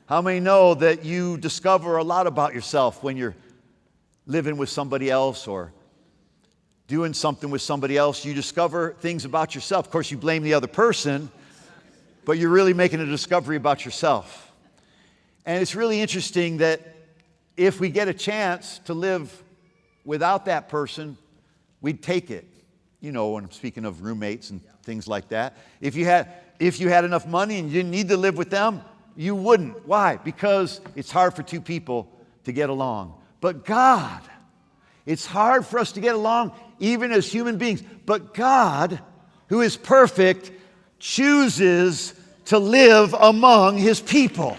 How many know that you discover a lot about yourself when you're living with somebody else or doing something with somebody else? You discover things about yourself. Of course, you blame the other person, but you're really making a discovery about yourself. And it's really interesting that if we get a chance to live without that person, we'd take it. You know, when I'm speaking of roommates and things like that. If you had enough money and you didn't need to live with them, you wouldn't. Why? Because it's hard for two people to get along. But God, it's hard for us to get along even as human beings. But God, who is perfect, chooses to live among His people.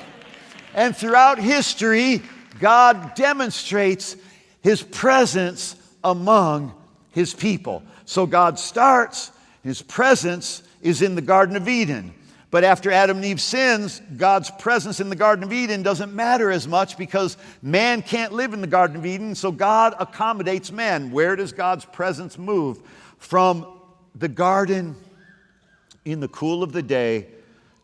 And throughout history, God demonstrates His presence among His people. So God starts, His presence is in the Garden of Eden. But after Adam and Eve sins, God's presence in the Garden of Eden doesn't matter as much because man can't live in the Garden of Eden, so God accommodates man. Where does God's presence move? From the garden in the cool of the day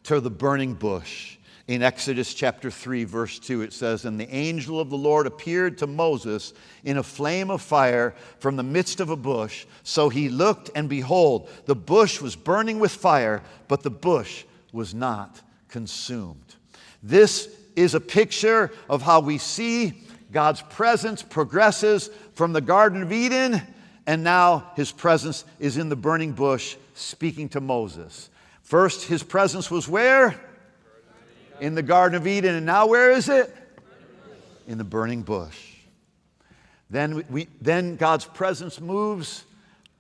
to the burning bush. In Exodus chapter 3, verse 2, it says, "And the angel of the Lord appeared to Moses in a flame of fire from the midst of a bush. So he looked, and behold, the bush was burning with fire, but the bush was not consumed." This is a picture of how we see God's presence progresses from the Garden of Eden, and now His presence is in the burning bush speaking to Moses. First, His presence was where? In the Garden of Eden. And now where is it? In the burning bush. Then God's presence moves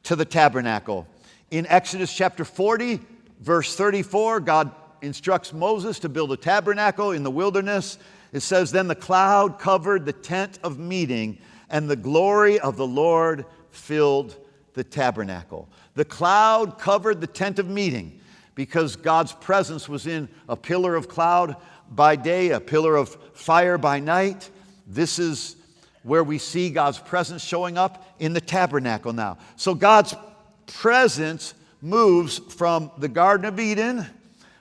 to the tabernacle. In Exodus chapter 40, verse 34, God instructs Moses to build a tabernacle in the wilderness. It says, "Then the cloud covered the tent of meeting, and the glory of the Lord filled the tabernacle." The cloud covered the tent of meeting because God's presence was in a pillar of cloud by day, a pillar of fire by night. This is where we see God's presence showing up in the tabernacle now. So God's presence moves from the Garden of Eden,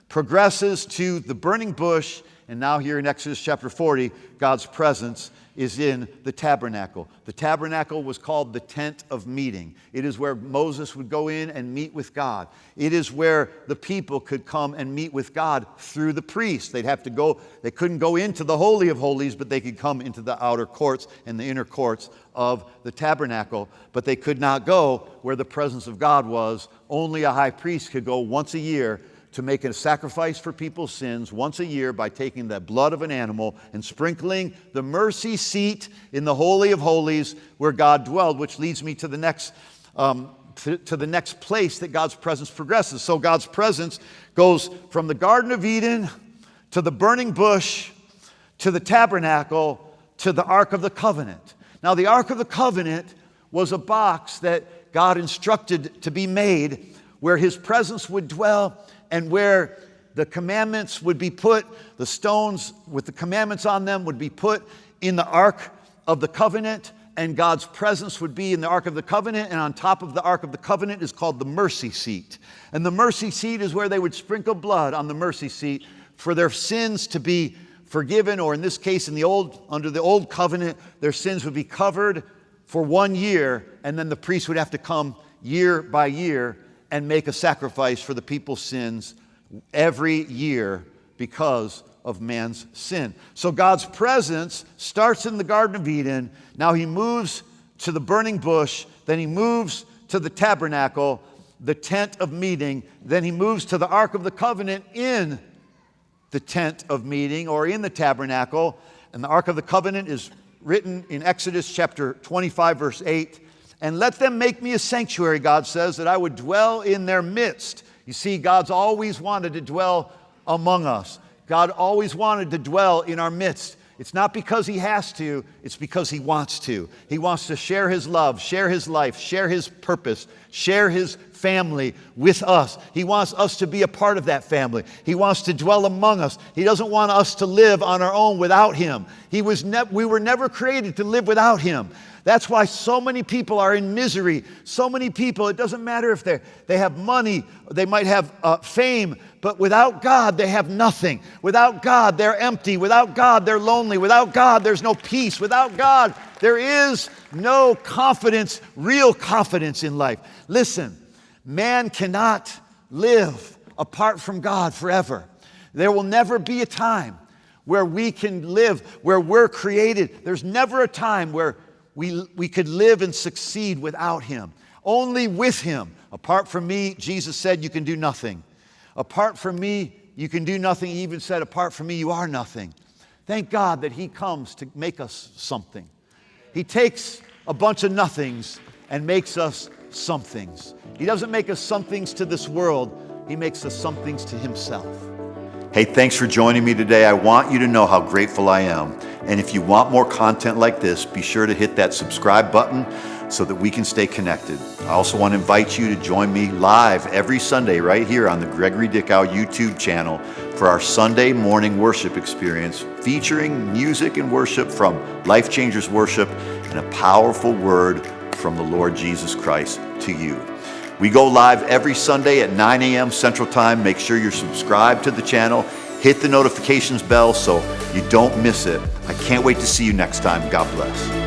progresses to the burning bush, and now here in Exodus chapter 40, God's presence is in the tabernacle. The tabernacle was called the tent of meeting. It is where Moses would go in and meet with God. It is where the people could come and meet with God through the priests. They couldn't go into the Holy of Holies, but they could come into the outer courts and the inner courts of the tabernacle. But they could not go where the presence of God was. Only a high priest could go once a year to make a sacrifice for people's sins once a year by taking the blood of an animal and sprinkling the mercy seat in the Holy of Holies where God dwelled, which leads me to the next place that God's presence progresses. So God's presence goes from the Garden of Eden to the burning bush to the tabernacle to the Ark of the Covenant. Now the Ark of the Covenant was a box that God instructed to be made where His presence would dwell and where the commandments would be put, the stones with the commandments on them would be put in the Ark of the Covenant, and God's presence would be in the Ark of the Covenant, and on top of the Ark of the Covenant is called the mercy seat. And the mercy seat is where they would sprinkle blood on the mercy seat for their sins to be forgiven, or in this case, under the old covenant, their sins would be covered for 1 year, and then the priest would have to come year by year and make a sacrifice for the people's sins every year because of man's sin. So God's presence starts in the Garden of Eden. Now He moves to the burning bush. Then He moves to the tabernacle, the tent of meeting. Then He moves to the Ark of the Covenant in the tent of meeting or in the tabernacle. And the Ark of the Covenant is written in Exodus chapter 25, verse 8. "And let them make me a sanctuary," God says, "that I would dwell in their midst." You see, God's always wanted to dwell among us. God always wanted to dwell in our midst. It's not because He has to, it's because He wants to. He wants to share His love, share His life, share His purpose, share His family with us. He wants us to be a part of that family. He wants to dwell among us. He doesn't want us to live on our own without Him. We were never created to live without Him. That's why so many people are in misery. So many people, it doesn't matter if they have money, they might have fame, but without God, they have nothing. Without God, they're empty. Without God, they're lonely. Without God, there's no peace. Without God, there is no confidence, real confidence in life. Listen, man cannot live apart from God forever. There will never be a time where we can live, where we're created. There's never a time where we could live and succeed without Him. Only with Him. Apart from me, Jesus said, you can do nothing. Apart from me, you can do nothing. He even said, apart from me, you are nothing. Thank God that He comes to make us something. He takes a bunch of nothings and makes us somethings. He doesn't make us somethings to this world. He makes us somethings to Himself. Hey, thanks for joining me today. I want you to know how grateful I am. And if you want more content like this, be sure to hit that subscribe button so that we can stay connected. I also want to invite you to join me live every Sunday right here on the Gregory Dickow YouTube channel for our Sunday morning worship experience featuring music and worship from Life Changers Worship and a powerful word from the Lord Jesus Christ to you. We go live every Sunday at 9 a.m. Central Time. Make sure you're subscribed to the channel. Hit the notifications bell so you don't miss it. I can't wait to see you next time. God bless.